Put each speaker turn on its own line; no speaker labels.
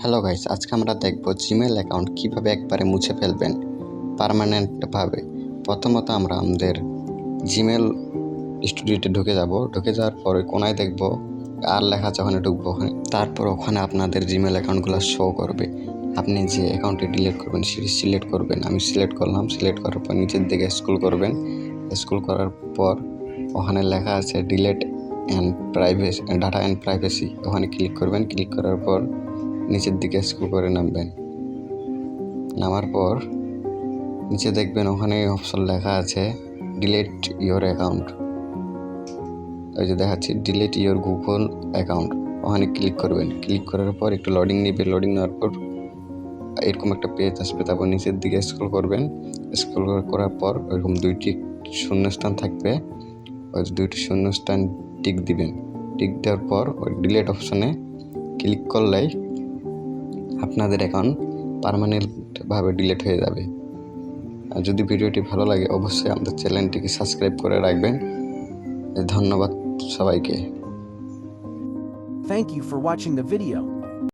Hello guys, আজকে আমরা দেখব জিমেল অ্যাকাউন্ট কিভাবে একবারে মুছে ফেলবেন পার্মানেন্টভাবে। প্রথমত আমরা আমাদের জিমেল স্টুডিওতে ঢুকে যাওয়ার পরে কোনায় দেখব আর লেখা আছে, ওখানে ঢুকবো। তারপর ওখানে আপনাদের জিমেল অ্যাকাউন্টগুলো শো করবে। আপনি যে অ্যাকাউন্টটি ডিলিট করবেন সেটি সিলেক্ট করবেন। আমি সিলেক্ট করলাম। সিলেক্ট করার পর নিচের দিকে স্ক্রল করবেন। স্ক্রল করার পর ওখানে লেখা আছে delete and privacy, data and privacy, ওখানে ক্লিক করবেন। ক্লিক করার পর নিচের দিকে স্ক্রল করে নামার পর নিচে দেখবেন ওখানে অপশন লেখা আছে ডিলিট ইওর অ্যাকাউন্ট। ওই যে দেখাচ্ছি ডিলিট ইওর গুগল অ্যাকাউন্ট, ওখানে ক্লিক করবেন। ক্লিক করার পর একটু লোডিং নেবে। লোডিং নেওয়ার পর এরকম একটা পেজ আসবে। তারপর নিচের দিকে স্ক্রল করবেন। স্ক্রল করার পর ওইরকম দুইটি শূন্যস্থান থাকবে, ওই দুইটি শূন্যস্থান টিক দিবেন। টিক দেওয়ার পর ওই ডিলিট অপশনে ক্লিক করলেই আপনাদের অ্যাকাউন্ট পার্মানেন্টভাবে ডিলিট হয়ে যাবে। আর যদি ভিডিওটি ভালো লাগে অবশ্যই আমাদের চ্যানেলটিকে সাবস্ক্রাইব করে রাখবেন। ধন্যবাদ সবাইকে।
Thank you for watching the video.